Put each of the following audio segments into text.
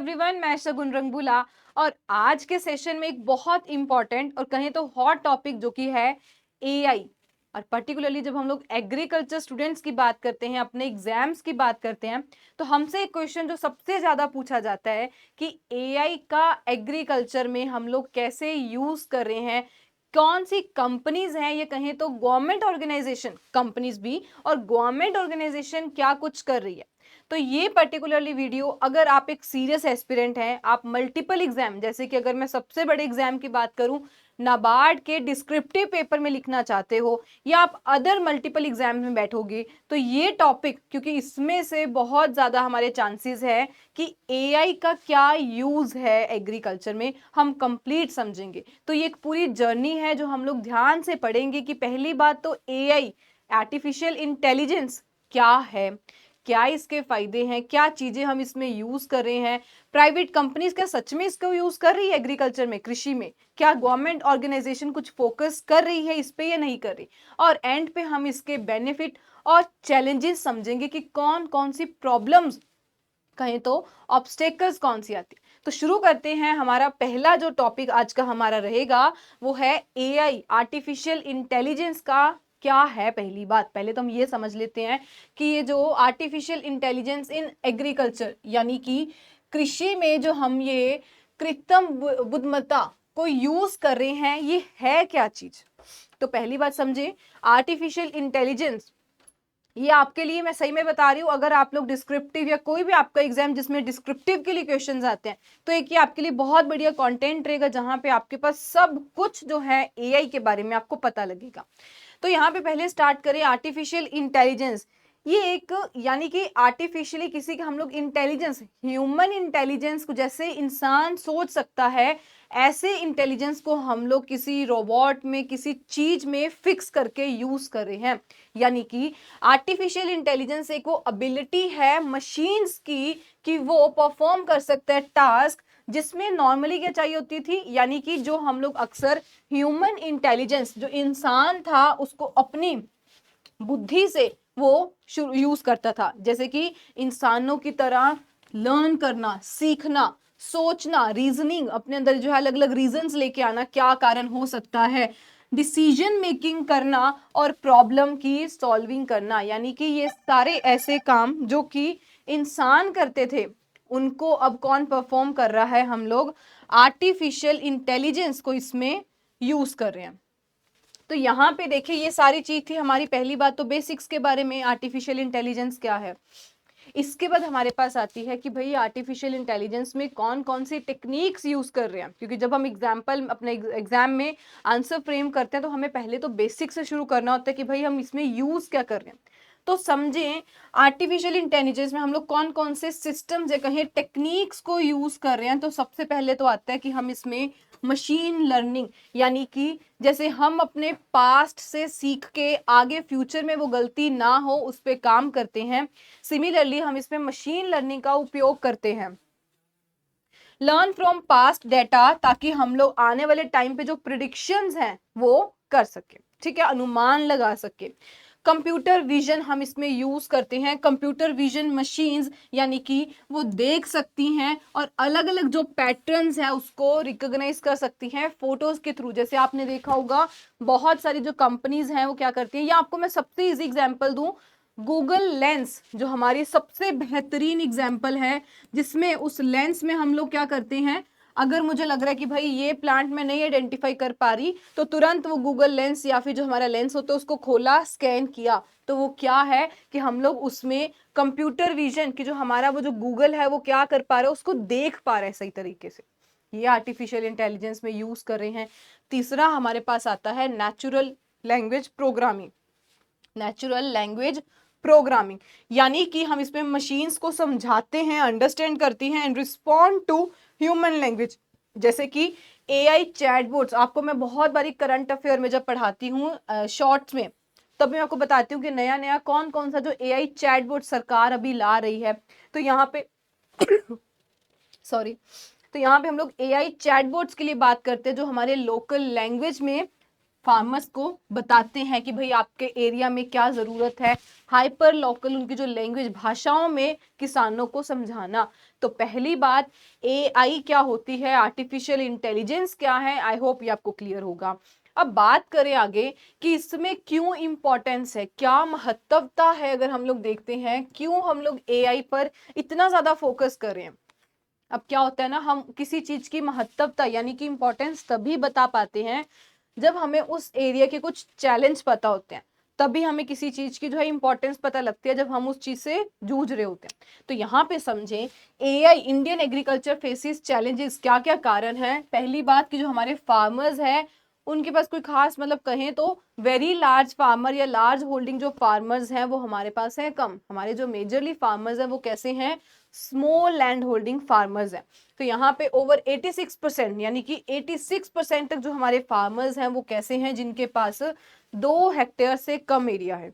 Everyone, मैं शगुन रंगबुला। और आज के सेशन में एक बहुत इंपॉर्टेंट और कहें तो हॉट टॉपिक जो कि है एआई। और पर्टिकुलरली जब हम लोग एग्रीकल्चर स्टूडेंट्स की बात करते हैं, अपने एग्जाम्स की बात करते हैं, तो हमसे एक क्वेश्चन जो सबसे ज्यादा पूछा जाता है कि एआई का एग्रीकल्चर में हम लोग कैसे यूज कर रहे हैं, कौन सी कंपनीज हैं, ये कहें तो गवर्नमेंट ऑर्गेनाइजेशन, कंपनीज भी और गवर्नमेंट ऑर्गेनाइजेशन क्या कुछ कर रही है। तो ये पर्टिकुलरली वीडियो अगर आप एक सीरियस एस्पिरेंट हैं, आप मल्टीपल एग्जाम, जैसे कि अगर मैं सबसे बड़े एग्जाम की बात करूं, नाबार्ड के डिस्क्रिप्टिव पेपर में लिखना चाहते हो या आप अदर मल्टीपल एग्जाम में बैठोगे, तो ये टॉपिक, क्योंकि इसमें से बहुत ज्यादा हमारे चांसेस है कि एआई का क्या यूज है एग्रीकल्चर में, हम कंप्लीट समझेंगे। तो ये एक पूरी जर्नी है जो हम लोग ध्यान से पढ़ेंगे कि पहली बात तो एआई, आर्टिफिशियल इंटेलिजेंस क्या है, क्या इसके फायदे हैं, क्या चीजें हम इसमें यूज कर रहे हैं, प्राइवेट कंपनीज क्या सच में इसको यूज कर रही है एग्रीकल्चर में, कृषि में, क्या गवर्नमेंट ऑर्गेनाइजेशन कुछ फोकस कर रही है इस पे या नहीं कर रही, और एंड पे हम इसके बेनिफिट और चैलेंजेस समझेंगे कि कौन कौन सी प्रॉब्लम्स, कहें तो ऑब्स्टेकल्स कौन सी आती है। तो शुरू करते हैं। हमारा पहला जो टॉपिक आज का हमारा रहेगा वो है एआई, आर्टिफिशियल इंटेलिजेंस का क्या है। पहली बात, पहले तो हम ये समझ लेते हैं कि ये जो आर्टिफिशियल इंटेलिजेंस इन एग्रीकल्चर, यानी कि कृषि में जो हम ये कृत्रिम बुद्धिमत्ता को यूज कर रहे हैं, ये है क्या चीज। तो पहली बात समझे, आर्टिफिशियल इंटेलिजेंस ये आपके लिए, मैं सही में बता रही हूँ, अगर आप लोग डिस्क्रिप्टिव या कोई भी आपका एग्जाम जिसमें डिस्क्रिप्टिव के लिए क्वेश्चंस आते हैं, तो एक ये आपके लिए बहुत बढ़िया कंटेंट रहेगा जहां पे आपके पास सब कुछ जो है एआई के बारे में आपको पता लगेगा। तो यहाँ पे पहले स्टार्ट करें आर्टिफिशियल इंटेलिजेंस। ये एक, यानी कि आर्टिफिशियली किसी का हम लोग इंटेलिजेंस, ह्यूमन इंटेलिजेंस को जैसे इंसान सोच सकता है, ऐसे इंटेलिजेंस को हम लोग किसी रोबोट में, किसी चीज में फिक्स करके यूज कर रहे हैं। यानी कि आर्टिफिशियल इंटेलिजेंस एक वो एबिलिटी है मशीन्स की कि वो परफॉर्म कर सकता है टास्क, जिसमें नॉर्मली क्या चाहिए होती थी, यानी कि जो हम लोग अक्सर ह्यूमन इंटेलिजेंस, जो इंसान था उसको अपनी बुद्धि से वो यूज करता था, जैसे कि इंसानों की तरह लर्न करना, सीखना, सोचना, रीजनिंग, अपने अंदर जो है अलग अलग रीजंस लेके आना, क्या कारण हो सकता है, डिसीजन मेकिंग करना और प्रॉब्लम की सॉल्विंग करना। यानी कि ये सारे ऐसे काम जो कि इंसान करते थे, उनको अब कौन परफॉर्म कर रहा है, हम लोग आर्टिफिशियल इंटेलिजेंस को इसमें यूज कर रहे हैं। तो यहाँ पे देखिए, ये सारी चीज थी हमारी पहली बात, तो बेसिक्स के बारे में आर्टिफिशियल इंटेलिजेंस क्या है। इसके बाद हमारे पास आती है कि भाई आर्टिफिशियल इंटेलिजेंस में कौन कौन सी टेक्निक्स यूज कर रहे हैं, क्योंकि जब हम एग्जाम्पल अपने एग्जाम में आंसर फ्रेम करते हैं तो हमें पहले तो बेसिक से शुरू करना होता है कि भाई हम इसमें यूज क्या कर रहे हैं। तो समझें, आर्टिफिशियल इंटेलिजेंस में हम लोग कौन कौन से सिस्टम्स या कहें टेक्निक्स को यूज कर रहे हैं। तो सबसे पहले तो आता है कि हम इसमें मशीन लर्निंग, यानी कि जैसे हम अपने पास्ट से सीख के आगे फ्यूचर में वो गलती ना हो उस पर काम करते हैं, सिमिलरली हम इसमें मशीन लर्निंग का उपयोग करते हैं, लर्न फ्रॉम पास्ट डेटा, ताकि हम लोग आने वाले टाइम पे जो प्रिडिक्शंस हैं वो कर सके, ठीक है, अनुमान लगा सके। कंप्यूटर विजन हम इसमें यूज करते हैं, कंप्यूटर विजन मशीन्स, यानी कि वो देख सकती हैं और अलग अलग जो पैटर्न्स हैं उसको रिकॉग्नाइज कर सकती हैं फोटोज के थ्रू। जैसे आपने देखा होगा बहुत सारी जो कंपनीज हैं वो क्या करती हैं, या आपको मैं सबसे इजी एग्जांपल दूं, गूगल लेंस जो हमारी सबसे बेहतरीन एग्जांपल है, जिसमें उस लेंस में हम लोग क्या करते हैं, अगर मुझे लग रहा है कि भाई ये प्लांट में नहीं आइडेंटिफाई कर पा रही, तो तुरंत वो गूगल लेंस या फिर जो हमारा लेंस होता है उसको खोला, स्कैन किया, तो वो क्या है कि हम लोग उसमें कंप्यूटर विजन की जो हमारा वो जो गूगल है वो क्या कर पा रहा है, उसको देख पा रहा है सही तरीके से। ये आर्टिफिशियल इंटेलिजेंस में यूज कर रहे हैं। तीसरा हमारे पास आता है natural language programming. Natural language programming यानी कि हम इसमें मशीन्स को समझाते हैं, अंडरस्टैंड करती हैं and respond to human language. जैसे कि एआई चैटबॉट्स, आपको मैं बहुत बारी करंट अफेयर में जब पढ़ाती हूँ शॉर्ट्स में, तब मैं आपको बताती हूँ कि नया नया कौन कौन सा जो एआई चैटबॉट सरकार अभी ला रही है। तो यहाँ पे सॉरी, तो यहाँ पे हम लोग एआई चैटबॉट्स के लिए बात करते हैं जो हमारे लोकल लैंग्वेज में फार्मर्स को बताते हैं कि भाई आपके एरिया में क्या ज़रूरत है, हाइपर लोकल उनकी जो लैंग्वेज भाषाओं में किसानों को समझाना। तो पहली बात, एआई क्या होती है, आर्टिफिशियल इंटेलिजेंस क्या है, आई होप ये आपको क्लियर होगा। अब बात करें आगे कि इसमें क्यों इंपॉर्टेंस है, क्या महत्वता है, अगर हम लोग देखते हैं क्यों हम लोग एआई पर इतना ज़्यादा फोकस कर रहे हैं। अब क्या होता है ना, हम किसी चीज की महत्वता यानी कि इंपॉर्टेंस तभी बता पाते हैं जब हमें उस एरिया के कुछ चैलेंज पता होते हैं, तभी हमें किसी चीज की जो है इंपॉर्टेंस पता लगती है, जब हम उस चीज से जूझ रहे होते हैं। तो यहाँ पे समझें, AI Indian agriculture faces challenges, क्या क्या कारण है। पहली बात कि जो हमारे फार्मर्स हैं उनके पास कोई खास, मतलब कहें तो वेरी लार्ज फार्मर या लार्ज होल्डिंग जो फार्मर्स हैं वो हमारे पास है कम। हमारे जो मेजरली फार्मर्स हैं वो कैसे हैं, स्मॉल लैंड होल्डिंग फार्मर्स हैं। तो यहाँ पे ओवर 86% यानी कि 86% तक जो हमारे फार्मर्स हैं वो कैसे हैं, जिनके पास 2 हेक्टेयर से कम एरिया है।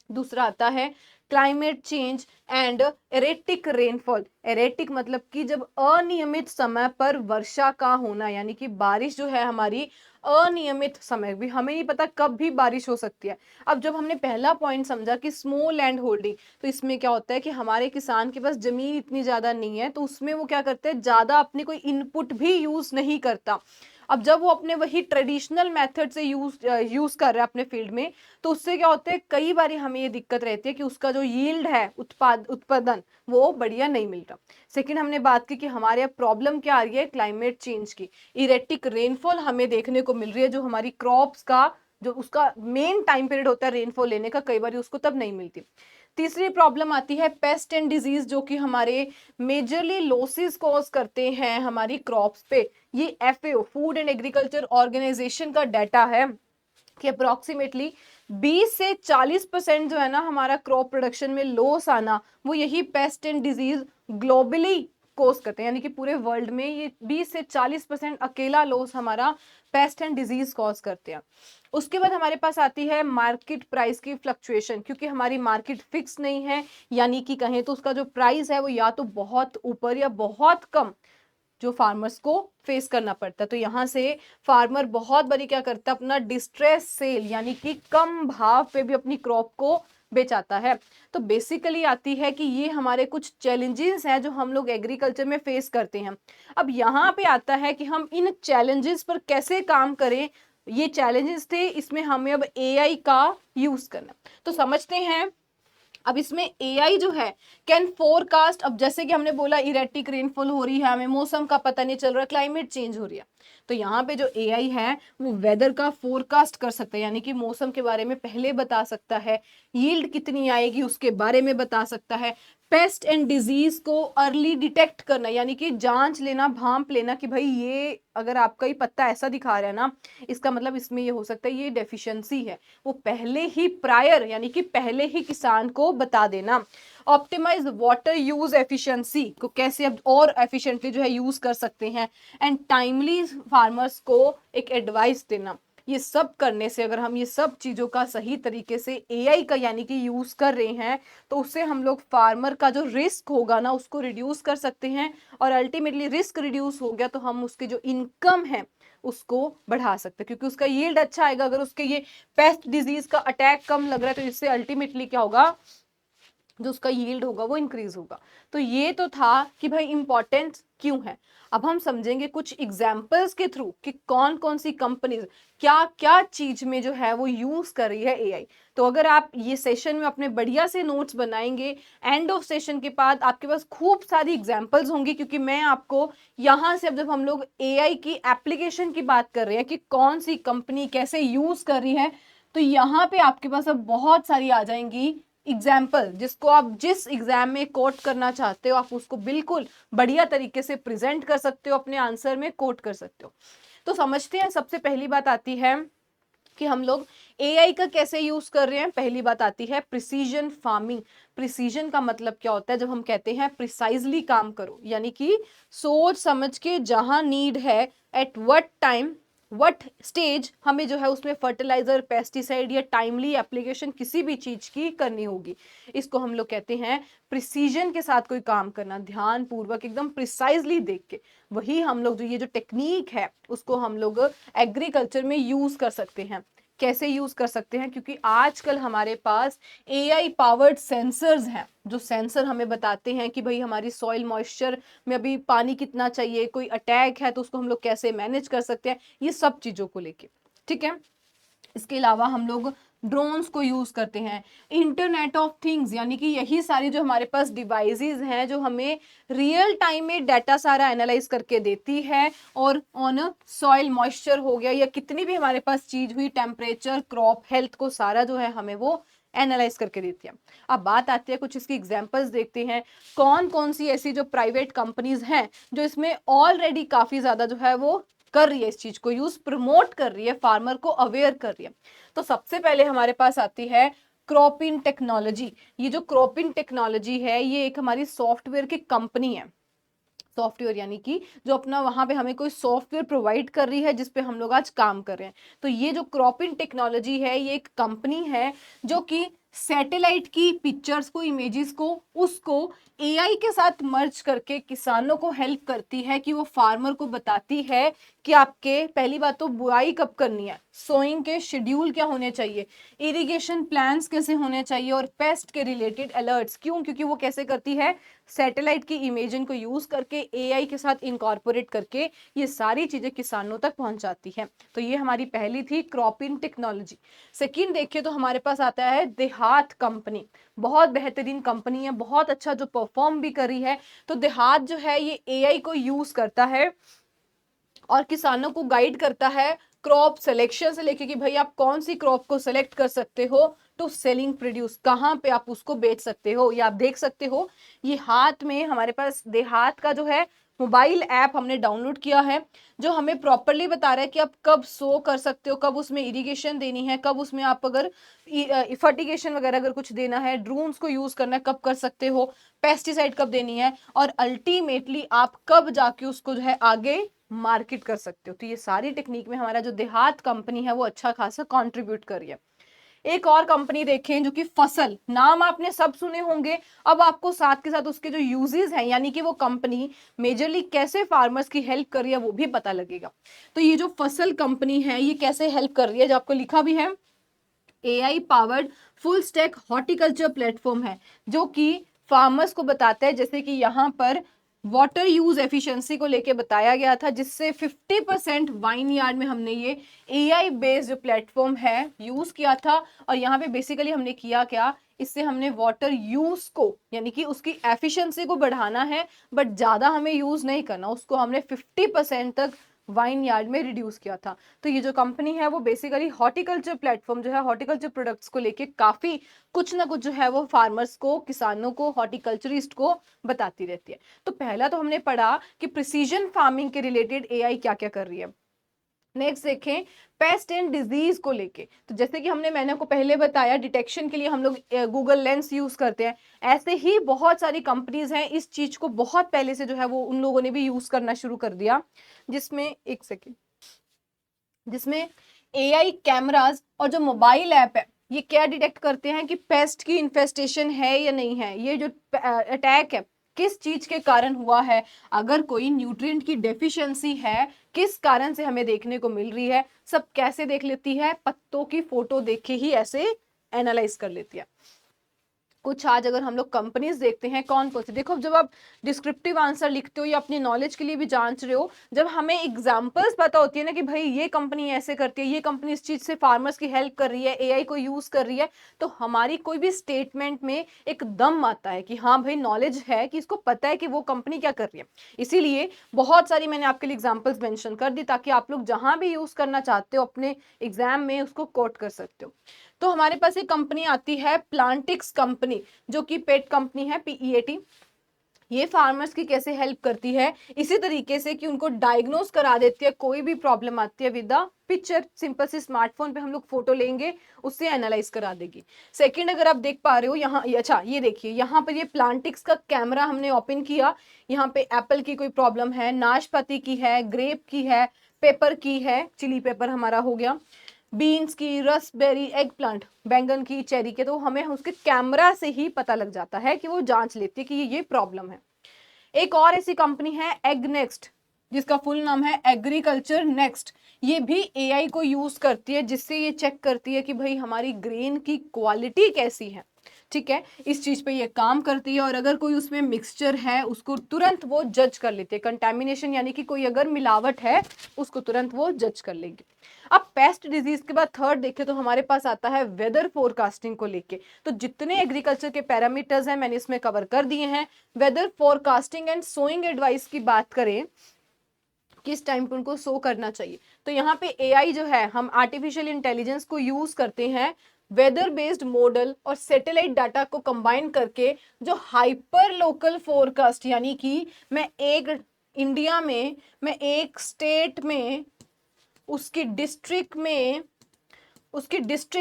दूसरा आता है climate change and erratic rainfall. Erratic मतलब कि जब अनियमित समय पर वर्षा का होना, यानी कि बारिश जो है हमारी अनियमित समय, भी हमें नहीं पता कब भी बारिश हो सकती है। अब जब हमने पहला पॉइंट समझा कि स्मॉल लैंड होल्डिंग, तो इसमें क्या होता है कि हमारे किसान के पास जमीन इतनी ज्यादा नहीं है, तो उसमें वो क्या करते हैं, ज्यादा अपने कोई इनपुट भी यूज नहीं करता। अब जब वो अपने वही ट्रेडिशनल मेथड से यूज कर रहा है अपने फील्ड में, तो उससे क्या होता है, कई बार हमें ये दिक्कत रहती है कि उसका जो यील्ड है, उत्पादन वो बढ़िया नहीं मिलता। सेकंड हमने बात की कि हमारे अब प्रॉब्लम क्या आ रही है, क्लाइमेट चेंज की। इरेटिक रेनफॉल हमें देखने को मिल रही है, जो हमारी क्रॉप्स का जो उसका मेन टाइम पीरियड होता है रेनफॉल लेने का, कई बार उसको तब नहीं मिलती। तीसरी प्रॉब्लम आती है पेस्ट एंड डिजीज, जो कि हमारे मेजरली लॉसेस कॉज करते हैं हमारी क्रॉप्स पे। ये FAO, food and agriculture organization का डाटा है कि अप्रोक्सीमेटली 20 से 40% जो है ना हमारा क्रॉप प्रोडक्शन में लॉस आना, वो यही पेस्ट एंड डिजीज ग्लोबली कोस करते हैं। यानी कि पूरे वर्ल्ड में ये 20 से 40% अकेला लॉस हमारा पेस्ट एंड डिजीज कॉज करते हैं। उसके बाद हमारे पास आती है मार्केट प्राइस की फ्लक्चुएशन, क्योंकि हमारी मार्केट फिक्स नहीं है, यानी कि कहें तो उसका जो प्राइस है वो या तो बहुत ऊपर या बहुत कम, जो फार्मर्स को फेस करना पड़ता है। तो यहाँ से फार्मर बहुत बड़ी क्या करता है, अपना डिस्ट्रेस सेल यानी कि कम भाव पे भी अपनी क्रॉप को बेचाता है। तो बेसिकली आती है कि ये हमारे कुछ चैलेंजेस हैं जो हम लोग एग्रीकल्चर में फेस करते हैं। अब यहाँ पे आता है कि हम इन चैलेंजेस पर कैसे काम करें। ये चैलेंजेस थे, इसमें हमें अब एआई का यूज करना। तो समझते हैं, अब इसमें एआई जो है कैन फोरकास्ट। अब जैसे कि हमने बोला इरेटिक रेनफॉल हो रही है, हमें मौसम का पता नहीं चल रहा, क्लाइमेट चेंज हो रही है, तो यहाँ पे जो एआई है वो वेदर का फोरकास्ट कर सकता है, यानी कि मौसम के बारे में पहले बता सकता है, यील्ड कितनी आएगी उसके बारे में बता सकता है, पेस्ट एंड डिजीज को अर्ली डिटेक्ट करना, यानी कि जांच लेना, भांप लेना कि भाई ये अगर आपका ही पत्ता ऐसा दिखा रहा है ना, इसका मतलब इसमें ये हो सकता है ये डेफिशिएंसी है, वो पहले ही प्रायर यानी कि पहले ही किसान को बता देना। ऑप्टिमाइज वाटर यूज एफिशिएंसी को कैसे अब और एफिशिएंटली जो है यूज कर सकते हैं, एंड टाइमली फार्मर्स को एक एडवाइस देना। ये सब करने से, अगर हम ये सब चीजों का सही तरीके से एआई का यानी कि यूज कर रहे हैं, तो उससे हम लोग फार्मर का जो रिस्क होगा ना उसको रिड्यूस कर सकते हैं, और अल्टीमेटली रिस्क रिड्यूस हो गया तो हम उसके जो इनकम है उसको बढ़ा सकते हैं, क्योंकि उसका यील्ड अच्छा आएगा। अगर उसके ये पेस्ट डिजीज का अटैक कम लग रहा है तो इससे अल्टीमेटली क्या होगा, जो उसका यील्ड होगा वो इंक्रीज होगा। तो ये तो था कि भाई इंपॉर्टेंट क्यों है। अब हम समझेंगे कुछ एग्जांपल्स के थ्रू कि कौन कौन सी कंपनीज क्या क्या चीज में जो है वो यूज कर रही है एआई। तो अगर आप ये सेशन में अपने बढ़िया से नोट्स बनाएंगे, एंड ऑफ सेशन के बाद आपके पास खूब सारी एग्जांपल्स होंगी, क्योंकि मैं आपको यहाँ से, अब जब हम लोग एआई की एप्लीकेशन की बात कर रहे हैं कि कौन सी कंपनी कैसे यूज कर रही है, तो यहाँ पे आपके पास अब बहुत सारी आ जाएंगी एग्जाम्पल, जिसको आप जिस एग्जाम में कोट करना चाहते हो आप उसको बिल्कुल बढ़िया तरीके से प्रेजेंट कर सकते हो, अपने आंसर में कोट कर सकते हो। तो समझते हैं, सबसे पहली बात आती है कि हम लोग एआई का कैसे यूज कर रहे हैं। पहली बात आती है प्रिसीजन फार्मिंग। प्रिसीजन का मतलब क्या होता है, जब हम कहते हैं प्रिसाइजली काम करो, यानी कि सोच समझ के जहां नीड है, at what time what stage हमें जो है उसमें फर्टिलाइजर, पेस्टिसाइड या टाइमली एप्लीकेशन किसी भी चीज की करनी होगी। इसको हम लोग कहते हैं प्रिसीजन के साथ कोई काम करना, ध्यान पूर्वक एकदम प्रिसाइजली देख के। वही हम लोग जो ये जो टेक्निक है उसको हम लोग एग्रीकल्चर में यूज कर सकते हैं। कैसे यूज कर सकते हैं? क्योंकि आजकल हमारे पास एआई पावर्ड सेंसर्स हैं, जो सेंसर हमें बताते हैं कि भाई हमारी सॉइल मॉइस्चर में अभी पानी कितना चाहिए, कोई अटैक है तो उसको हम लोग कैसे मैनेज कर सकते हैं, ये सब चीजों को लेके। ठीक है, इसके अलावा हम लोग ड्रोन्स को यूज करते हैं, इंटरनेट ऑफ थिंग्स, यानी कि यही सारी जो हमारे पास डिवाइसेस हैं जो हमें रियल टाइम में डाटा सारा एनालाइज करके देती है, और ऑन सॉइल मॉइस्चर हो गया या कितनी भी हमारे पास चीज हुई, टेम्परेचर, क्रॉप हेल्थ को सारा जो है हमें वो एनालाइज करके देती है। अब बात आती है कुछ इसकी एग्जांपल्स देखते हैं, कौन कौन सी ऐसी जो प्राइवेट कंपनीज हैं जो इसमें ऑलरेडी काफी ज्यादा जो है वो कर रही है, इस चीज को यूज, प्रमोट कर रही है, फार्मर को अवेयर कर रही है। तो सबसे पहले हमारे पास आती है क्रॉपिन टेक्नोलॉजी। ये जो क्रॉपिन टेक्नोलॉजी है ये एक हमारी सॉफ्टवेयर की कंपनी है। सॉफ्टवेयर यानी कि जो अपना वहां पे हमें कोई सॉफ्टवेयर प्रोवाइड कर रही है जिसपे हम लोग आज काम कर रहे हैं। तो ये जो क्रॉपिन टेक्नोलॉजी है ये एक कंपनी है जो कि सैटेलाइट की पिक्चर्स को, इमेजेस को, उसको एआई के साथ मर्ज करके किसानों को हेल्प करती है कि वो फार्मर को बताती है कि आपके पहली बात तो बुआई कब करनी है, सोइंग के शेड्यूल क्या होने चाहिए, इरिगेशन प्लान्स कैसे होने चाहिए, और पेस्ट के रिलेटेड अलर्ट्स। क्यों? क्योंकि वो कैसे करती है, सैटेलाइट की इमेजिन को यूज करके एआई के साथ इनकॉर्पोरेट करके ये सारी चीजें किसानों तक पहुंचाती है। तो ये हमारी पहली थी क्रॉपिन टेक्नोलॉजी। सेकंड देखिए तो हमारे पास आता है देहात कंपनी। बहुत बेहतरीन कंपनी है, बहुत अच्छा जो परफॉर्म भी करी है। तो देहात जो है ये एआई को यूज करता है और किसानों को गाइड करता है क्रॉप सिलेक्शन से लेके कि भाई आप कौन सी क्रॉप को सिलेक्ट कर सकते हो, टू सेलिंग प्रोड्यूस, कहाँ पे आप उसको बेच सकते हो। ये आप देख सकते हो, ये हाथ में हमारे पास देहात का जो है मोबाइल ऐप हमने डाउनलोड किया है, जो हमें प्रॉपरली बता रहा है कि आप कब सो कर सकते हो, कब उसमें इरिगेशन देनी है, कब उसमें आप अगर फर्टिगेशन वगैरह अगर कुछ देना है, ड्रोन्स को यूज करना है कब कर सकते हो, पेस्टिसाइड कब देनी है, और अल्टीमेटली आप कब जाके उसको जो है आगे मार्केट कर सकते हो। तो ये सारी टेक्निक में हमारा जो देहात कंपनी है वो अच्छा खासा कंट्रीब्यूट कर रही है। एक और कंपनी देखें जो कि फसल, नाम आपने सब सुने होंगे, अब आपको साथ के साथ उसके जो यूजेस हैं यानी कि वो कंपनी मेजरली कैसे फार्मर्स की हेल्प कर रही है वो भी पता लगेगा। तो ये जो फसल कंपनी है ये कैसे हेल्प कर रही है, जो आपको लिखा भी है, AI powered full stack horticulture platform है जो कि फार्मर्स को बताता है, जैसे कि यहाँ पर वाटर यूज एफिशिएंसी को लेके बताया गया था, जिससे 50% वाइन यार्ड में हमने ये एआई बेस्ड जो प्लेटफॉर्म है यूज किया था। और यहाँ पे बेसिकली हमने किया क्या, इससे हमने वाटर यूज को यानी कि उसकी एफिशिएंसी को बढ़ाना है, बट ज्यादा हमें यूज नहीं करना, उसको हमने 50% तक वाइन यार्ड में रिड्यूस किया था। तो ये जो कंपनी है वो बेसिकली हॉर्टिकल्चर प्लेटफॉर्म जो है, हॉर्टिकल्चर प्रोडक्ट्स को लेके काफी कुछ ना कुछ जो है वो फार्मर्स को, किसानों को, हॉर्टिकल्चरिस्ट को बताती रहती है। तो पहला तो हमने पढ़ा कि प्रिसीजन फार्मिंग के रिलेटेड एआई क्या क्या कर रही है। नेक्स्ट देखें पेस्ट एंड डिजीज को लेके, तो जैसे कि मैंने आपको पहले बताया डिटेक्शन के लिए हम लोग गूगल लेंस यूज करते हैं, ऐसे ही बहुत सारी कंपनीज हैं इस चीज को बहुत पहले से जो है वो उन लोगों ने भी यूज करना शुरू कर दिया, जिसमें एक सेकेंड, जिसमें एआई कैमरास और जो मोबाइल ऐप है ये क्या डिटेक्ट करते हैं कि पेस्ट की इन्फेस्टेशन है या नहीं है, ये जो अटैक है किस चीज के कारण हुआ है, अगर कोई न्यूट्रिएंट की डेफिशिएंसी है किस कारण से हमें देखने को मिल रही है, सब कैसे देख लेती है, पत्तों की फोटो देख के ही ऐसे एनालाइज कर लेती है। कुछ आज अगर हम लोग कंपनीज देखते हैं कौन कौन सी, देखो जब आप डिस्क्रिप्टिव आंसर लिखते हो या अपनी नॉलेज के लिए भी जांच रहे हो, जब हमें एग्जांपल्स पता होती है ना कि भाई ये कंपनी ऐसे करती है, ये कंपनी इस चीज से फार्मर्स की हेल्प कर रही है, एआई को यूज कर रही है, तो हमारी कोई भी स्टेटमेंट में एक दम आता है कि हाँ भाई नॉलेज है, कि इसको पता है कि वो कंपनी क्या कर रही है। इसीलिए बहुत सारी मैंने आपके लिए एग्जाम्पल्स मेंशन कर दी ताकि आप लोग जहां भी यूज करना चाहते हो अपने एग्जाम में उसको कोट कर सकते हो। तो हमारे पास एक कंपनी आती है प्लांटिक्स कंपनी, जो कि पेट कंपनी है, पीईएटी। ये फार्मर्स की कैसे हेल्प करती है, इसी तरीके से कि उनको डायग्नोस करा देती है, कोई भी प्रॉब्लम आती है विद द पिक्चर, सिंपल सी स्मार्टफोन पे हम लोग फोटो लेंगे उससे एनालाइज करा देगी। सेकंड अगर आप देख पा रहे हो यहाँ, अच्छा ये देखिए यहाँ पर ये प्लांटिक्स का कैमरा हमने ओपन किया, यहाँ पे एप्पल की कोई प्रॉब्लम है, नाशपाती की है, ग्रेप की है, पेपर की है, चिली पेपर हमारा हो गया, बीन्स की, रसबेरी, एग प्लांट, बैंगन की, चेरी के, तो हमें उसके कैमरा से ही पता लग जाता है कि वो जांच लेती है कि ये प्रॉब्लम है। एक और ऐसी कंपनी है एग नेक्स्ट, जिसका फुल नाम है एग्रीकल्चर नेक्स्ट। ये भी एआई को यूज करती है, जिससे ये चेक करती है कि भाई हमारी ग्रेन की क्वालिटी कैसी है, ठीक है, इस चीज पे ये काम करती है। और अगर कोई उसमें मिक्सचर है उसको तुरंत वो जज कर लेते हैं, कंटेमिनेशन यानी कि कोई अगर मिलावट है उसको तुरंत वो जज कर लेंगे। अब पेस्ट डिजीज के बाद थर्ड देखें तो हमारे पास आता है वेदर फोरकास्टिंग को लेके। तो जितने एग्रीकल्चर के पैरामीटर्स हैं मैंने इसमें कवर कर दिए हैं। Weather forecasting and sowing advice की बात करें, किस टाइम पे उनको सो करना चाहिए, तो यहाँ पे एआई जो है, हम आर्टिफिशियल इंटेलिजेंस को यूज करते हैं वेदर बेस्ड मॉडल और सैटेलाइट डाटा को कंबाइन करके, जो हाइपर लोकल फोरकास्ट, यानी कि मैं एक इंडिया में, मैं एक स्टेट में, उसकी डिस्ट्रिक्ट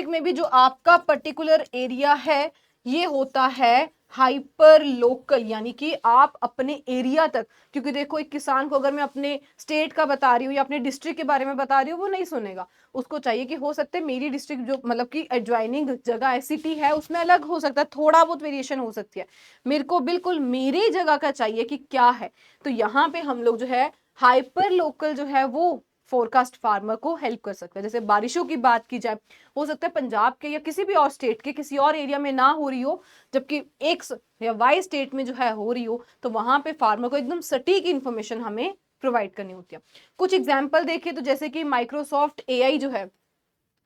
में भी जो आपका पर्टिकुलर एरिया है, ये होता है हाइपर लोकल, यानी कि आप अपने एरिया तक। क्योंकि देखो एक किसान को अगर मैं अपने स्टेट का बता रही हूँ या अपने डिस्ट्रिक्ट के बारे में बता रही हूँ, वो नहीं सुनेगा। उसको चाहिए कि हो सकता है मेरी डिस्ट्रिक्ट जो मतलब कि एडजॉइनिंग जगह है, सिटी है, उसमें अलग हो सकता है, थोड़ा बहुत वेरिएशन हो सकती है। मेरे को बिल्कुल मेरी जगह का चाहिए कि क्या है। तो यहाँ पे हम लोग जो है हाइपर लोकल जो है वो फोरकास्ट फार्मर को हेल्प कर सकता है। जैसे बारिशों की बात की जाए, हो सकता है पंजाब के या किसी भी और स्टेट के किसी और एरिया में ना हो रही हो, जबकि एक्स या वाई स्टेट में जो है हो रही हो, तो वहां पे फार्मर को एकदम सटीक इन्फॉर्मेशन हमें प्रोवाइड करनी होती है। कुछ एग्जाम्पल देखें तो जैसे कि माइक्रोसॉफ्ट एआई जो है,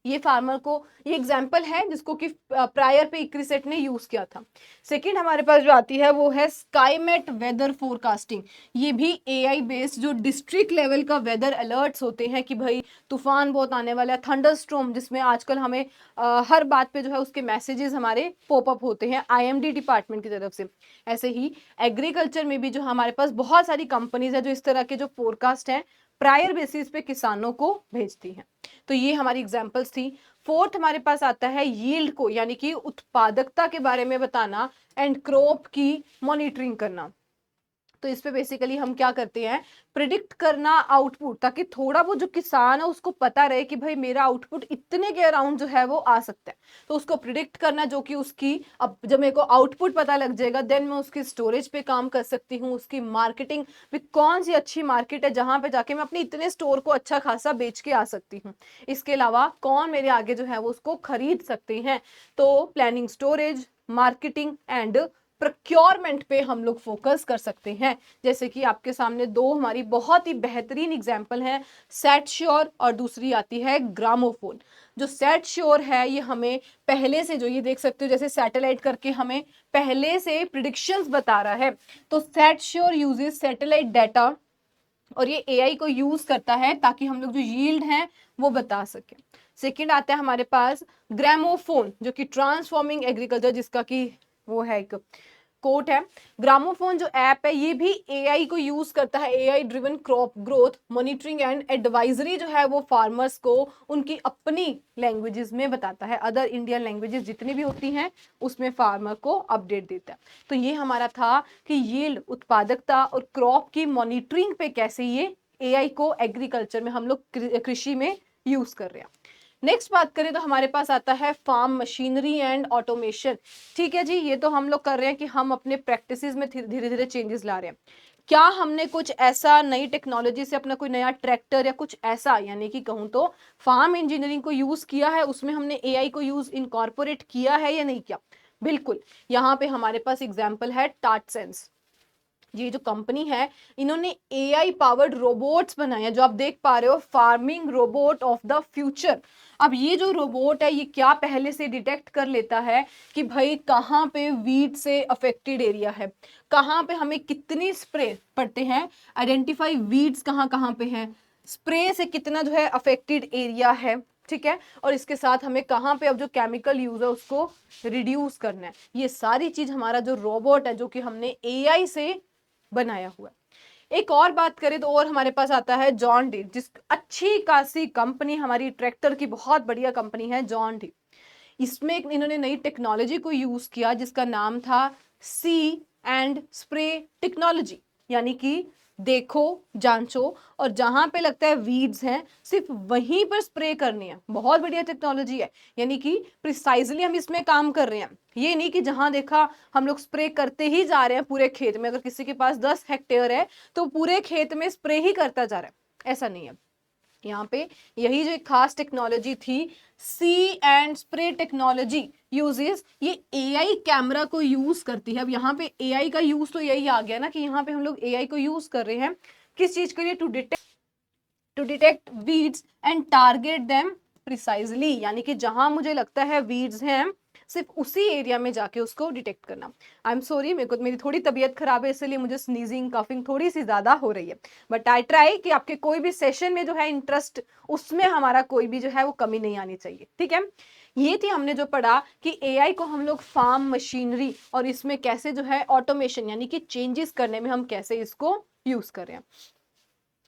ये फार्मर को, ये एग्जाम्पल है जिसको कि प्रायर पे इक्रिसेट ने यूज किया था। सेकंड हमारे पास जो आती है वो है स्काईमेट वेदर फोरकास्टिंग। ये भी एआई बेस्ड जो डिस्ट्रिक्ट लेवल का वेदर अलर्ट्स होते हैं कि भाई तूफान बहुत आने वाला है, थंडरस्टॉर्म, जिसमें आजकल हमें हर बात पे जो है उसके मैसेजेस हमारे पॉपअप होते हैं आईएमडी डिपार्टमेंट की तरफ से। ऐसे ही एग्रीकल्चर में भी जो हमारे पास बहुत सारी कंपनीज है जो इस तरह के जो फोरकास्ट है प्रायर बेसिस पे किसानों को भेजती हैं। तो ये हमारी एग्जांपल्स थी। फोर्थ हमारे पास आता है यील्ड को, यानी कि उत्पादकता के बारे में बताना एंड क्रॉप की मॉनिटरिंग करना। तो इस पे बेसिकली हम क्या करते हैं, प्रिडिक्ट करना आउटपुट, ताकि थोड़ा वो जो किसान है उसको पता रहे कि भाई मेरा आउटपुट इतने के अराउंड जो है वो आ सकता है। तो उसको प्रिडिक्ट करना, जो कि उसकी, अब जब मेरे को आउटपुट पता लग जाएगा देन मैं उसकी स्टोरेज पे काम कर सकती हूँ, उसकी मार्केटिंग भी, कौन सी अच्छी मार्केट है जहां पे जाके मैं अपने इतने स्टोर को अच्छा खासा बेच के आ सकती हूँ। इसके अलावा कौन मेरे आगे जो है वो उसको खरीद सकते हैं। तो planning, storage, marketing and procurement पे हम लोग फोकस कर सकते हैं। जैसे कि आपके सामने दो हमारी बहुत ही बेहतरीन एग्जाम्पल हैं, सेट श्योर और दूसरी आती है ग्रामोफोन। जो सेट श्योर है ये हमें पहले से, जो ये देख सकते हो जैसे सैटेलाइट करके हमें पहले से प्रिडिक्शंस बता रहा है। तो set sure uses satellite data और ये एआई को यूज करता है ताकि हम लोग जो यील्ड है वो बता सके। सेकंड आता है हमारे पास ग्रामोफोन, जो कि ट्रांसफॉर्मिंग एग्रीकल्चर, जिसका कि वो है एक कोट है। ग्रामोफोन जो ऐप है ये भी एआई को यूज करता है, AI driven crop growth monitoring and advisory जो है वो फार्मर्स को उनकी अपनी लैंग्वेजेस में बताता है, अदर इंडियन लैंग्वेजेस जितनी भी होती हैं उसमें फार्मर को अपडेट देता है। तो ये हमारा था कि यील्ड, उत्पादकता और क्रॉप की मॉनिटरिंग पे कैसे ये एआई को एग्रीकल्चर में हम लोग कृषि में यूज कर रहे हैं। नेक्स्ट बात करें तो हमारे पास आता है फार्म मशीनरी एंड ऑटोमेशन। ठीक है जी, ये तो हम लोग कर रहे हैं कि हम अपने प्रैक्टिसेस में धीरे धीरे चेंजेस ला रहे हैं। क्या हमने कुछ ऐसा नई टेक्नोलॉजी से अपना कोई नया ट्रैक्टर या कुछ ऐसा, यानी कि कहूँ तो फार्म इंजीनियरिंग को यूज किया है, उसमें हमने एआई को यूज इनकॉर्पोरेट किया है या नहीं किया? बिल्कुल। यहाँ पे हमारे पास एग्जाम्पल है टाट सेंस। ये जो कंपनी है इन्होंने एआई पावर्ड रोबोट्स बनाए हैं, जो आप देख पा रहे हो, farming robot of the future. अब ये जो रोबोट है ये क्या पहले से डिटेक्ट कर लेता है कि भाई कहाँ पे वीड से अफेक्टेड एरिया है, कहाँ पे हमें कितनी स्प्रे पड़ते हैं, आइडेंटिफाई वीड्स कहाँ कहाँ पे हैं, स्प्रे से कितना जो है अफेक्टेड एरिया है, ठीक है, और इसके साथ हमें कहाँ पे अब जो केमिकल यूज है उसको रिड्यूस करना है। ये सारी चीज हमारा जो रोबोट है जो कि हमने एआई से बनाया हुआ। एक और बात करें तो और हमारे पास आता है जॉन डीर, जिस अच्छी खासी कंपनी, हमारी ट्रैक्टर की बहुत बढ़िया कंपनी है जॉन डीर। इसमें इन्होंने नई टेक्नोलॉजी को यूज किया जिसका नाम था सी एंड स्प्रे टेक्नोलॉजी, यानी कि देखो, जांचो, और जहां पे लगता है वीड्स हैं सिर्फ वहीं पर स्प्रे करनी है। बहुत बढ़िया टेक्नोलॉजी है, यानी कि प्रिसाइजली हम इसमें काम कर रहे हैं। ये नहीं कि जहां देखा हम लोग स्प्रे करते ही जा रहे हैं पूरे खेत में। अगर किसी के पास 10 हेक्टेयर है तो पूरे खेत में स्प्रे ही करता जा रहा है, ऐसा नहीं है। यहाँ पे यही जो एक खास टेक्नोलॉजी थी, सी एंड स्प्रे टेक्नोलॉजी यूजेस, ये एआई कैमरा को यूज करती है। अब यहाँ पे एआई का यूज तो यही आ गया ना कि यहाँ पे हम लोग एआई को यूज कर रहे हैं किस चीज के लिए? To detect weeds and target them precisely, यानी कि जहां मुझे लगता है वीड्स हैं सिर्फ उसी एरिया में जाके उसको डिटेक्ट करना। आई एम सॉरी, मेरी थोड़ी तबीयत खराब है, इसलिए मुझे स्नीजिंग कफिंग थोड़ी सी ज्यादा हो रही है, बट आई ट्राई कि आपके कोई भी सेशन में जो है इंटरेस्ट, उसमें हमारा कोई भी जो है वो कमी नहीं आनी चाहिए, ठीक है। ये थी हमने जो पढ़ा कि एआई को हम लोग फार्म मशीनरी और इसमें कैसे जो है ऑटोमेशन यानी कि चेंजेस करने में हम कैसे इसको यूज कर रहे हैं।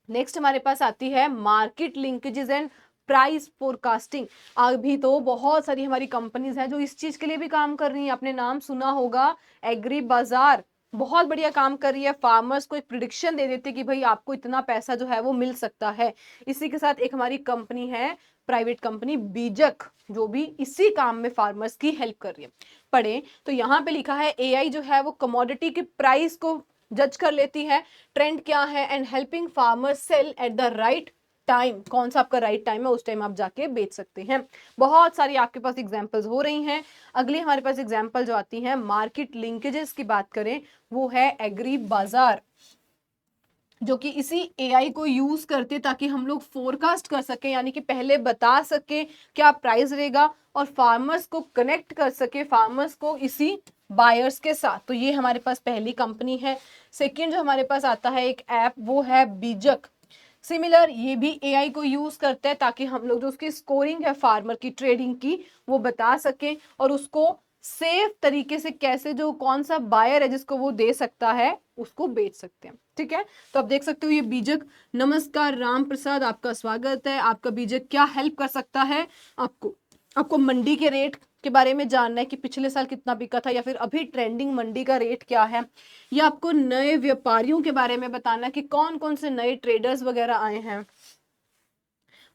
नेक्स्ट हमारे पास आती है market linkages and price forecasting. अभी तो बहुत सारी हमारी कंपनीज हैं जो इस चीज के लिए भी काम कर रही हैं। आपने नाम सुना होगा, एग्री बाजार बहुत बढ़िया काम कर रही है। फार्मर्स को एक प्रिडिक्शन दे देते कि भाई आपको इतना पैसा जो है वो मिल सकता है। इसी के साथ एक हमारी कंपनी है, प्राइवेट कंपनी बीजक, जो भी इसी काम में फार्मर्स की हेल्प कर रही है। पढ़े तो यहाँ पे लिखा है एआई जो है वो कमोडिटी की प्राइस को जज कर लेती है, ट्रेंड क्या है, and helping farmer sell at the right time. कौन सा आपका राइट टाइम है, उस टाइम आप जाके बेच सकते हैं। बहुत सारी आपके पास एग्जांपल्स हो रही हैं। अगली हमारे पास एग्जांपल जो आती है मार्केट लिंकेजेस की बात करें, वो है एग्री बाजार, जो कि इसी एआई को यूज करते ताकि हम लोग फोरकास्ट कर सके, यानी कि पहले बता सके क्या प्राइस रहेगा और फार्मर्स को कनेक्ट कर सके, फार्मर्स को इसी बायर्स के साथ। तो ये हमारे पास पहली कंपनी है। सेकंड जो हमारे पास आता है एक ऐप, वो है बीजक। सिमिलर ये भी एआई को यूज करता है ताकि हम लोग जो उसकी स्कोरिंग है फार्मर की ट्रेडिंग की वो बता सके और उसको सेफ तरीके से कैसे जो कौन सा बायर है जिसको वो दे सकता है उसको बेच सकते हैं, ठीक है। तो आप देख सकते हो ये बीजक। नमस्कार राम प्रसाद, आपका स्वागत है। आपका बीजक क्या हेल्प कर सकता है? आपको मंडी के रेट के बारे में जानना है कि पिछले साल कितना बिका था या फिर अभी ट्रेंडिंग मंडी का रेट क्या है, या आपको नए व्यापारियों के बारे में बताना है कि कौन कौन से नए ट्रेडर्स वगैरह आए हैं।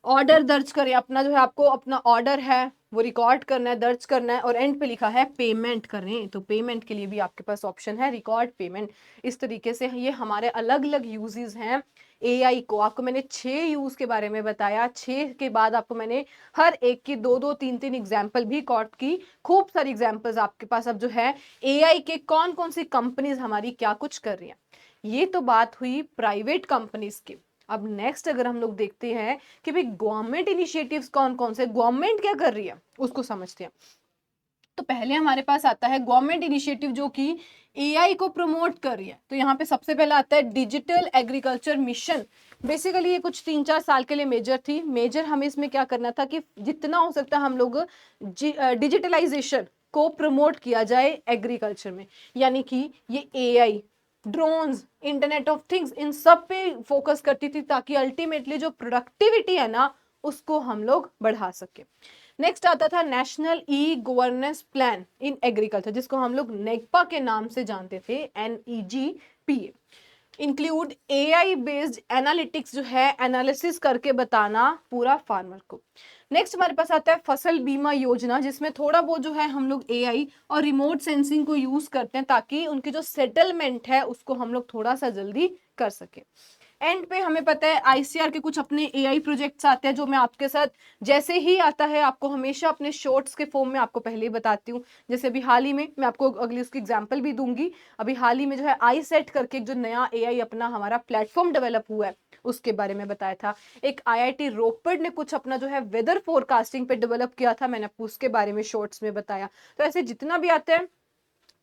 ऑर्डर दर्ज करें, अपना जो है आपको अपना ऑर्डर है वो रिकॉर्ड करना है, दर्ज करना है, और एंड पे लिखा है पेमेंट करें, तो पेमेंट के लिए भी आपके पास ऑप्शन है रिकॉर्ड पेमेंट। इस तरीके से ये हमारे अलग अलग यूजेस हैं एआई को। आपको मैंने 6 यूज के बारे में बताया, 6 के बाद आपको मैंने हर एक की 2-2 3-3 एग्जाम्पल भी कॉट की। खूब सारी एग्जाम्पल्स आपके पास अब जो है एआई के कौन कौन सी कंपनीज हमारी क्या कुछ कर रही है। ये तो बात हुई प्राइवेट कंपनीज की। अब नेक्स्ट अगर हम लोग देखते हैं कि भाई गवर्नमेंट इनिशिएटिव्स कौन कौन से, गवर्नमेंट क्या कर रही है उसको समझते हैं। तो पहले हमारे पास आता है गवर्नमेंट इनिशिएटिव जो कि एआई को प्रमोट कर रही है। तो यहाँ पे सबसे पहला आता है डिजिटल एग्रीकल्चर मिशन। बेसिकली ये कुछ 3-4 साल के लिए मेजर हमें इसमें क्या करना था कि जितना हो सकता है हम लोग डिजिटलाइजेशन को प्रमोट किया जाए एग्रीकल्चर में, यानी कि ये AI, drones, internet of things, इन सब पे फोकस करती थी ताकि अल्टीमेटली जो प्रोडक्टिविटी है ना उसको हम लोग बढ़ा सके। नेक्स्ट आता था national e governance plan in agriculture, जिसको हम लोग नेगपा के नाम से जानते थे, NEGPA। Include AI based analytics, जो है एनालिसिस करके बताना पूरा फार्मर को। नेक्स्ट हमारे पास आता है फसल बीमा योजना, जिसमें थोड़ा बहुत जो है हम लोग एआई और रिमोट सेंसिंग को यूज करते हैं ताकि उनकी जो सेटलमेंट है उसको हम लोग थोड़ा सा जल्दी कर सके। एंड पे हमें पता है आईसीआर के कुछ अपने एआई प्रोजेक्ट्स आते हैं जो मैं आपके साथ जैसे ही आता है आपको हमेशा अपने शॉर्ट्स के फॉर्म में आपको पहले ही बताती हूँ। जैसे अभी हाल ही में मैं आपको अगली उसकी एग्जांपल भी दूंगी। अभी हाल ही में जो है आई सेट करके जो नया एआई अपना हमारा प्लेटफॉर्म डेवलप हुआ है उसके बारे में बताया था। एक आईआईटी रोपड़ ने कुछ अपना जो है वेदर फोरकास्टिंग पे डेवलप किया था, मैंने आपको उसके बारे में शॉर्ट्स में बताया। तो ऐसे जितना भी आते हैं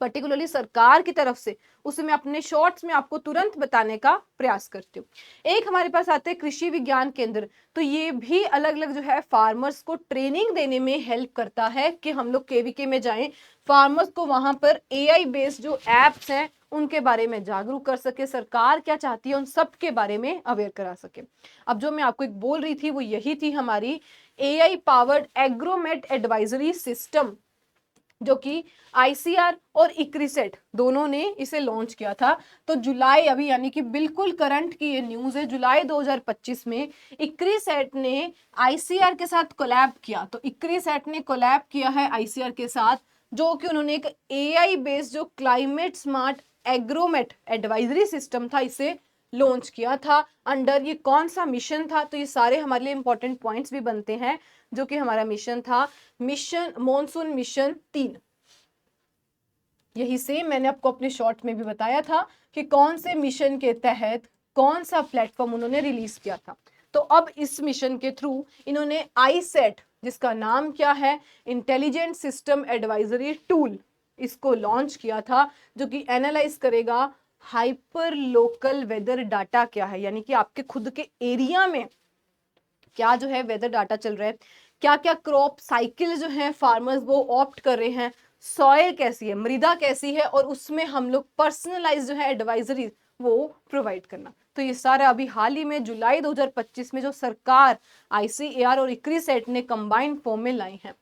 पर्टिकुलरली सरकार की तरफ से उसे मैं अपने शॉर्ट्स में आपको तुरंत बताने का प्रयास करती हूँ। एक हमारे पास आते हैं कृषि विज्ञान केंद्र, तो ये भी अलग अलग जो है फार्मर्स को ट्रेनिंग देने में हेल्प करता है कि हम लोग केवीके में जाएं, फार्मर्स को वहां पर एआई बेस्ड जो एप्स हैं उनके बारे में जागरूक कर सके, सरकार क्या चाहती है उन सब के बारे में अवेयर करा सके। अब जो मैं आपको एक बोल रही थी वो यही थी हमारी AI powered Agromet advisory system, जो कि आईसीआर और इक्रिसेट दोनों ने इसे लॉन्च किया था। तो जुलाई अभी यानी कि बिल्कुल करंट की ये न्यूज़ है, जुलाई 2025 में इक्रिसेट ने आईसीआर के साथ कोलैब किया। तो इक्रिसेट ने कोलैब किया है आईसीआर के साथ, जो कि उन्होंने एक एआई बेस्ड जो climate smart Agromet advisory system था इसे लॉन्च किया था। अंडर ये कौन सा मिशन था, तो ये सारे हमारे लिए इंपॉर्टेंट पॉइंट्स भी बनते हैं। जो कि हमारा मिशन था मिशन मॉनसून मिशन 3। यही सेम मैंने आपको अपने शॉर्ट में भी बताया था कि कौन से मिशन के तहत कौन सा प्लेटफॉर्म उन्होंने रिलीज किया था। तो अब इस मिशन के थ्रू इन्होंने आईसेट, जिसका नाम क्या है, इंटेलिजेंट सिस्टम एडवाइजरी टूल, इसको लॉन्च किया था, जो कि एनालाइज करेगा हाइपर लोकल वेदर डाटा क्या है, यानी कि आपके खुद के एरिया में क्या जो है वेदर डाटा चल रहा है, क्या क्या क्रॉप साइकिल जो है फार्मर्स वो ऑप्ट कर रहे हैं, सॉइल कैसी है, मृदा कैसी है, और उसमें हम लोग पर्सनलाइज जो है एडवाइजरी वो प्रोवाइड करना। तो ये सारा अभी हाल ही में जुलाई 2025 में जो सरकार आईसीएआर और इक्रिसेट ने कंबाइंड फॉर्म में लाई है।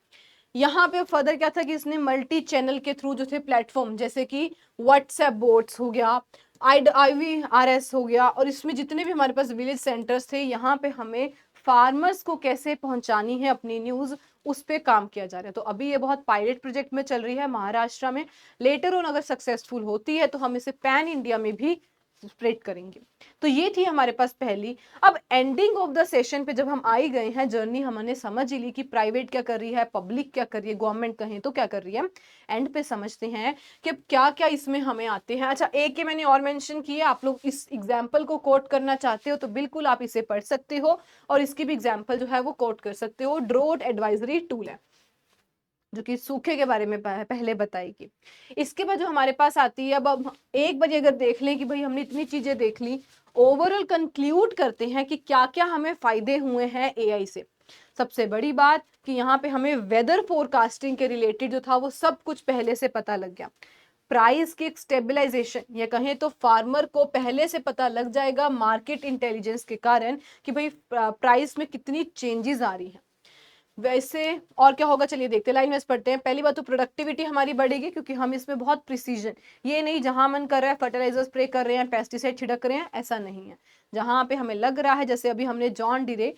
यहाँ पे फर्दर क्या था कि इसने मल्टी चैनल के थ्रू जो थे प्लेटफॉर्म, जैसे कि व्हाट्सएप बोट्स हो गया, IVRS हो गया, और इसमें जितने भी हमारे पास विलेज सेंटर्स थे, यहाँ पे हमें फार्मर्स को कैसे पहुंचानी है अपनी न्यूज, उस पे काम किया जा रहा है। तो अभी ये बहुत पायलट प्रोजेक्ट में चल रही है महाराष्ट्र में। लेटर ऑन अगर सक्सेसफुल होती है तो हम इसे पैन इंडिया में भी स्प्रेड करेंगे। तो ये थी हमारे पास पहली। अब एंडिंग ऑफ द सेशन पे जब हम आ ही गए हैं, जर्नी हमने समझ ही ली कि प्राइवेट क्या कर रही है, पब्लिक क्या कर रही है, गवर्नमेंट कहें तो क्या कर रही है, एंड पे समझते हैं कि क्या क्या इसमें हमें आते हैं। अच्छा, एक के मैंने और मेंशन किया, आप लोग इस एग्जाम्पल को कोट करना चाहते हो तो बिल्कुल आप इसे पढ़ सकते हो और इसकी भी एग्जाम्पल जो है वो कोट कर सकते हो। ड्रोट एडवाइजरी टूल है, जो कि सूखे के बारे में पहले बताएगी। इसके बाद जो हमारे पास आती है, अब एक बजे अगर देख लें कि भाई हमने इतनी चीजें देख ली, ओवरऑल कंक्लूड करते हैं कि क्या क्या हमें फायदे हुए हैं एआई से। सबसे बड़ी बात कि यहाँ पे हमें वेदर फोरकास्टिंग के रिलेटेड जो था वो सब कुछ पहले से पता लग गया। प्राइस की स्टेबलाइजेशन, या कहें तो फार्मर को पहले से पता लग जाएगा मार्केट इंटेलिजेंस के कारण कि भाई प्राइस में कितनी चेंजेस आ रही हैं। वैसे और क्या होगा, चलिए देखते हैं, लाइन वाइज पढ़ते हैं। पहली बात तो प्रोडक्टिविटी हमारी बढ़ेगी, क्योंकि हम इसमें बहुत प्रिसीजन, ये नहीं जहां मन कर रहा है फर्टिलाइजर स्प्रे कर रहे हैं, पेस्टिसाइड छिड़क रहे हैं, ऐसा नहीं है। जहां पे हमें लग रहा है, जैसे अभी हमने John Deere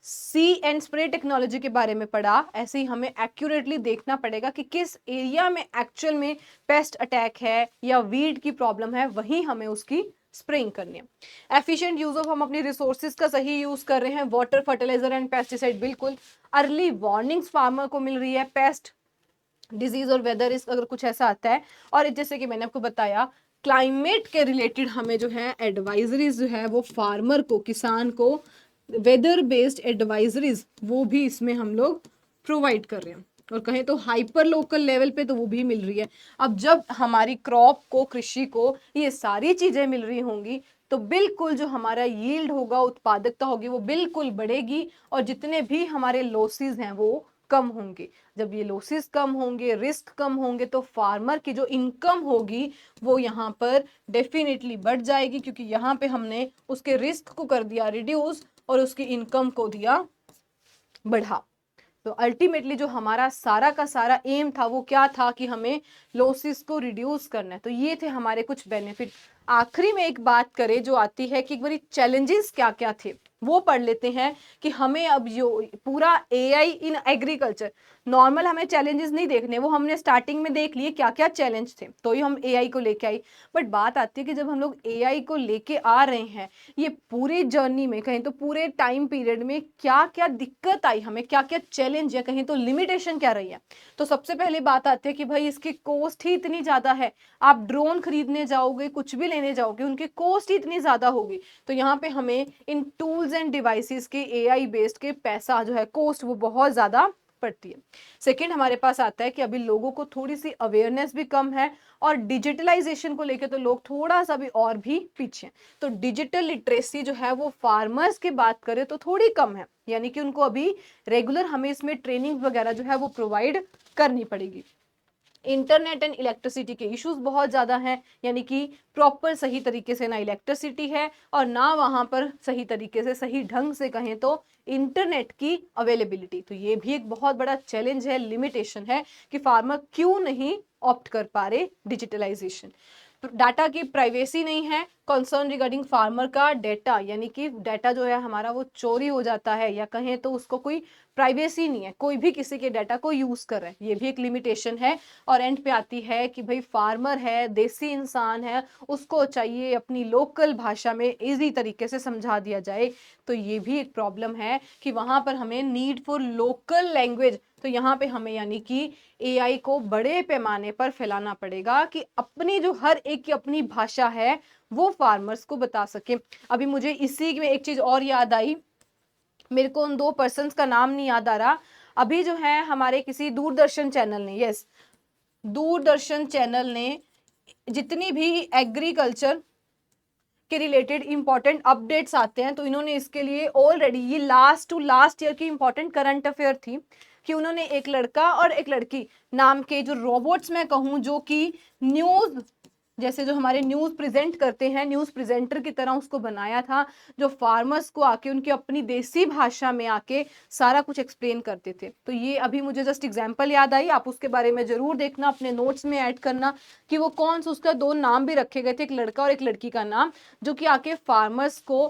see and spray technology के बारे में पढ़ा, ऐसे ही हमें एक्यूरेटली देखना पड़ेगा कि किस एरिया में एक्चुअल में पेस्ट अटैक है या वीड की प्रॉब्लम है, वहीं हमें उसकी स्प्रेइंग करनी है। एफिशिएंट यूज ऑफ, हम अपनी रिसोर्सेज का सही यूज कर रहे हैं, वाटर, फर्टिलाइजर एंड पेस्टिसाइड बिल्कुल। अर्ली वार्निंग्स फार्मर को मिल रही है, पेस्ट, डिजीज और वेदर रिस्क अगर कुछ ऐसा आता है। और जैसे कि मैंने आपको बताया, क्लाइमेट के रिलेटेड हमें जो है एडवाइजरीज जो है वो फार्मर को, किसान को वेदर बेस्ड एडवाइजरीज वो भी इसमें हम लोग प्रोवाइड कर रहे हैं, और कहें तो हाइपर लोकल लेवल पे तो वो भी मिल रही है। अब जब हमारी क्रॉप को, कृषि को ये सारी चीजें मिल रही होंगी तो बिल्कुल जो हमारा यील्ड होगा, उत्पादकता होगी, वो बिल्कुल बढ़ेगी, और जितने भी हमारे लॉसेस हैं वो कम होंगे। जब ये लॉसेस कम होंगे, रिस्क कम होंगे, तो फार्मर की जो इनकम होगी वो यहाँ पर डेफिनेटली बढ़ जाएगी, क्योंकि यहाँ पे हमने उसके रिस्क को कर दिया रिड्यूस और उसकी इनकम को दिया बढ़ा। तो अल्टीमेटली जो हमारा सारा का सारा एम था वो क्या था कि हमें लॉसेस को रिड्यूस करना है। तो ये थे हमारे कुछ बेनिफिट। आखिरी में एक बात करें जो आती है कि एक बारी चैलेंजेस क्या क्या थे वो पढ़ लेते हैं, कि हमें अब जो पूरा एआई इन एग्रीकल्चर, नॉर्मल हमें चैलेंजेस नहीं देखने, वो हमने स्टार्टिंग में देख लिए क्या क्या चैलेंज थे, तो ही हम एआई को लेके आई। बट बात आती है कि जब हम लोग एआई को लेके आ रहे हैं, ये पूरी जर्नी में, कहीं तो पूरे टाइम पीरियड में क्या क्या दिक्कत आई हमें, क्या क्या चैलेंज या कहीं तो लिमिटेशन क्या रही है। तो सबसे पहले बात आती है कि भाई इसकी कॉस्ट ही इतनी ज्यादा है। आप ड्रोन खरीदने जाओगे, कुछ भी लेने जाओगे, उनकी कॉस्ट ही इतनी ज्यादा होगी। तो यहाँ पे हमें इन टूल्स एंड डिवाइसेस के एआई बेस्ड के पैसा जो है, कॉस्ट वो बहुत ज्यादा पड़ती है। सेकंड हमारे पास आता है कि अभी लोगों को थोड़ी सी अवेयरनेस भी कम है, और डिजिटलाइजेशन को लेकर तो लोग थोड़ा सा भी और भी पीछे हैं। तो डिजिटल लिटरेसी जो है वो फार्मर्स की बात करें तो थोड़ी कम है, यानी कि उनको अभी रेगुलर हमें इसमें ट्रेनिंग वगैरह जो है वो प्रोवाइड करनी पड़ेगी। इंटरनेट एंड इलेक्ट्रिसिटी के इश्यूज बहुत ज़्यादा हैं, यानी कि प्रॉपर सही तरीके से ना इलेक्ट्रिसिटी है और ना वहाँ पर सही तरीके से, सही ढंग से कहें तो इंटरनेट की अवेलेबिलिटी। तो ये भी एक बहुत बड़ा चैलेंज है, लिमिटेशन है कि फार्मर क्यों नहीं ऑप्ट कर पा रहे डिजिटलाइजेशन। डाटा की प्राइवेसी नहीं है, कंसर्न रिगार्डिंग फार्मर का डेटा, यानी कि डाटा जो है हमारा वो चोरी हो जाता है, या कहें तो उसको कोई प्राइवेसी नहीं है, कोई भी किसी के डाटा को यूज कर रहा है, ये भी एक लिमिटेशन है। और एंड पे आती है कि भाई फार्मर है, देसी इंसान है, उसको चाहिए अपनी लोकल भाषा में इजी तरीके से समझा दिया जाए। तो ये भी एक प्रॉब्लम है कि वहां पर हमें नीड फॉर लोकल लैंग्वेज, तो यहाँ पे हमें यानी कि एआई को बड़े पैमाने पर फैलाना पड़ेगा कि अपनी जो हर एक की अपनी भाषा है वो फार्मर्स को बता सके। अभी मुझे इसी में एक चीज और याद आई, मेरे को उन 2 पर्सन्स का नाम नहीं याद आ रहा अभी, जो है हमारे किसी दूरदर्शन चैनल ने, यस दूरदर्शन चैनल ने जितनी भी एग्रीकल्चर के रिलेटेड इंपॉर्टेंट अपडेट्स आते हैं, तो इन्होंने इसके लिए ऑलरेडी, ये लास्ट टू लास्ट ईयर की इंपॉर्टेंट करंट अफेयर थी कि उन्होंने एक लड़का और एक लड़की नाम के जो रोबोट्स मैं कहूँ, जो कि न्यूज जैसे जो हमारे न्यूज प्रेजेंट करते हैं, न्यूज प्रेजेंटर की तरह उसको बनाया था, जो फार्मर्स को आके उनकी अपनी देसी भाषा में आके सारा कुछ एक्सप्लेन करते थे। तो ये अभी मुझे जस्ट एग्जांपल याद आई, आप उसके बारे में जरूर देखना, अपने नोट्स में ऐड करना कि वो कौन सा, उसका 2 नाम भी रखे गए थे, एक लड़का और एक लड़की का नाम, जो कि आके फार्मर्स को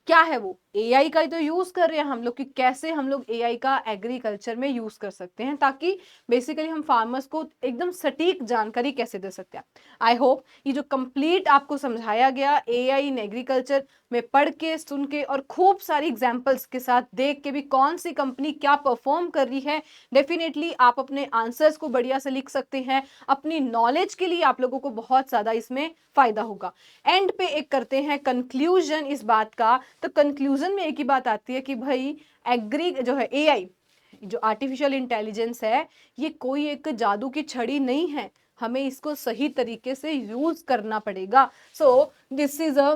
क्या है वो एआई का ही तो यूज कर रहे हैं हम लोग, कि कैसे हम लोग एआई का एग्रीकल्चर में यूज कर सकते हैं, ताकि बेसिकली हम फार्मर्स को एकदम सटीक जानकारी कैसे दे सकते हैं। आई होप ये जो कंप्लीट आपको समझाया गया एआई इन एग्रीकल्चर में, पढ़ के, सुन के और खूब सारी एग्जांपल्स के साथ देख के भी कौन सी कंपनी क्या परफॉर्म कर रही है, डेफिनेटली आप अपने आंसर्स को बढ़िया से लिख सकते हैं। अपनी नॉलेज के लिए आप लोगों को बहुत ज्यादा इसमें फायदा होगा। एंड पे एक करते हैं कंक्लूजन इस बात का, तो कंक्लूजन में एक ही बात आती है कि भाई एग्री जो है एआई, जो आर्टिफिशियल इंटेलिजेंस है, ये कोई एक जादू की छड़ी नहीं है, हमें इसको सही तरीके से यूज करना पड़ेगा। So this is a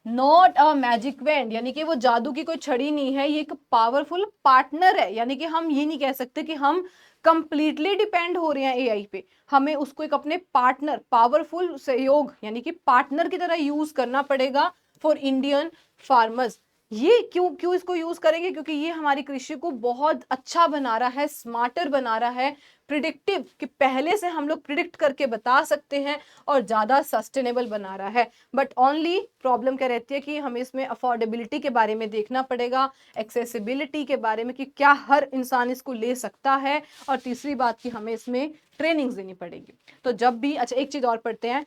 not a magic wand, यानी कि वो जादू की कोई छड़ी नहीं है, ये एक पावरफुल पार्टनर है। यानी कि हम ये नहीं कह सकते कि हम कंप्लीटली डिपेंड हो रहे हैं एआई पे, हमें उसको एक अपने पार्टनर, पावरफुल सहयोग यानी कि पार्टनर की तरह यूज करना पड़ेगा फॉर इंडियन फार्मर्स। ये क्यों क्यों इसको यूज करेंगे, क्योंकि ये हमारी कृषि को बहुत अच्छा बना रहा है, स्मार्टर बना रहा है, प्रिडिक्टिव, कि पहले से हम लोग प्रिडिक्ट करके बता सकते हैं, और ज्यादा सस्टेनेबल बना रहा है। बट ओनली प्रॉब्लम क्या रहती है कि हमें इसमें अफोर्डेबिलिटी के बारे में देखना पड़ेगा, एक्सेसिबिलिटी के बारे में कि क्या हर इंसान इसको ले सकता है, और तीसरी बात कि हमें इसमें ट्रेनिंग्स देनी पड़ेगी। तो जब भी, अच्छा एक चीज और पढ़ते हैं,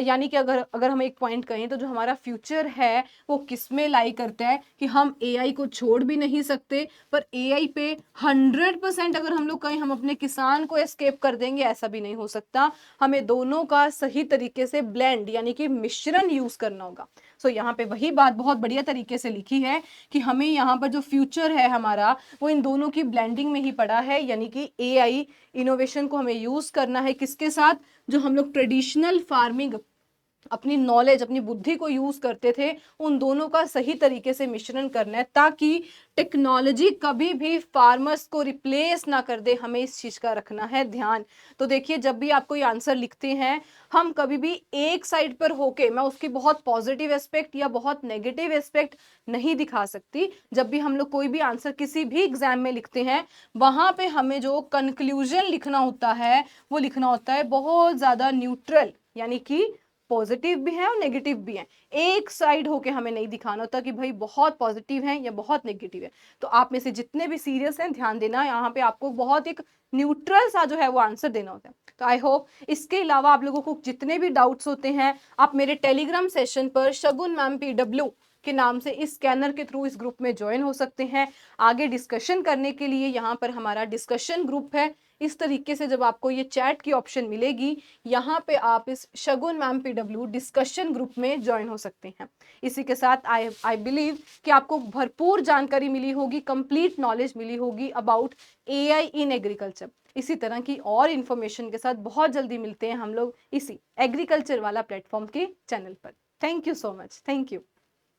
यानी कि अगर अगर हम एक पॉइंट कहें तो जो हमारा फ्यूचर है वो किस में लाई करता है, कि हम एआई को छोड़ भी नहीं सकते, पर एआई पे 100% अगर हम लोग कहें हम अपने किसान को एस्केप कर देंगे, ऐसा भी नहीं हो सकता। हमें दोनों का सही तरीके से ब्लेंड यानी कि मिश्रण यूज करना होगा। सो यहाँ पे वही बात बहुत बढ़िया तरीके से लिखी है कि हमें यहाँ पर जो फ्यूचर है हमारा, वो इन दोनों की ब्लेंडिंग में ही पड़ा है, यानी कि एआई इनोवेशन को हमें यूज करना है किसके साथ, जो हम लोग ट्रेडिशनल फार्मिंग अपनी नॉलेज, अपनी बुद्धि को यूज करते थे, उन दोनों का सही तरीके से मिश्रण करना है, ताकि टेक्नोलॉजी कभी भी फार्मर्स को रिप्लेस ना कर दे। हमें इस चीज का रखना है ध्यान। तो देखिए, जब भी आप कोई आंसर लिखते हैं, हम कभी भी एक साइड पर होके, मैं उसकी बहुत पॉजिटिव एस्पेक्ट या बहुत नेगेटिव एस्पेक्ट नहीं दिखा सकती। जब भी हम लोग कोई भी आंसर किसी भी एग्जाम में लिखते हैं, वहां पे हमें जो कंक्लूजन लिखना होता है, वो लिखना होता है बहुत ज्यादा न्यूट्रल, यानी कि पॉजिटिव भी है और नेगेटिव भी है। एक साइड होके हमें नहीं दिखाना होता कि भाई बहुत पॉजिटिव है या बहुत नेगेटिव है। तो आप में से जितने भी सीरियस हैं, ध्यान देना, यहाँ पे आपको बहुत एक न्यूट्रल सा जो है वो आंसर देना होता है। तो आई होप, इसके अलावा आप लोगों को जितने भी डाउट्स होते हैं, आप मेरे टेलीग्राम सेशन पर शगुन मैम PW के नाम से इस स्कैनर के थ्रू इस ग्रुप में ज्वाइन हो सकते हैं। आगे डिस्कशन करने के लिए यहाँ पर हमारा डिस्कशन ग्रुप है। इस तरीके से जब आपको ये चैट की ऑप्शन मिलेगी, यहाँ पे आप इस शगुन मैम PW डिस्कशन ग्रुप में ज्वाइन हो सकते हैं। इसी के साथ आई बिलीव कि आपको भरपूर जानकारी मिली होगी, कंप्लीट नॉलेज मिली होगी अबाउट एआई इन एग्रीकल्चर। इसी तरह की और इन्फॉर्मेशन के साथ बहुत जल्दी मिलते हैं हम लोग इसी एग्रीकल्चर वाला प्लेटफॉर्म के चैनल पर। Thank you so much. Thank you.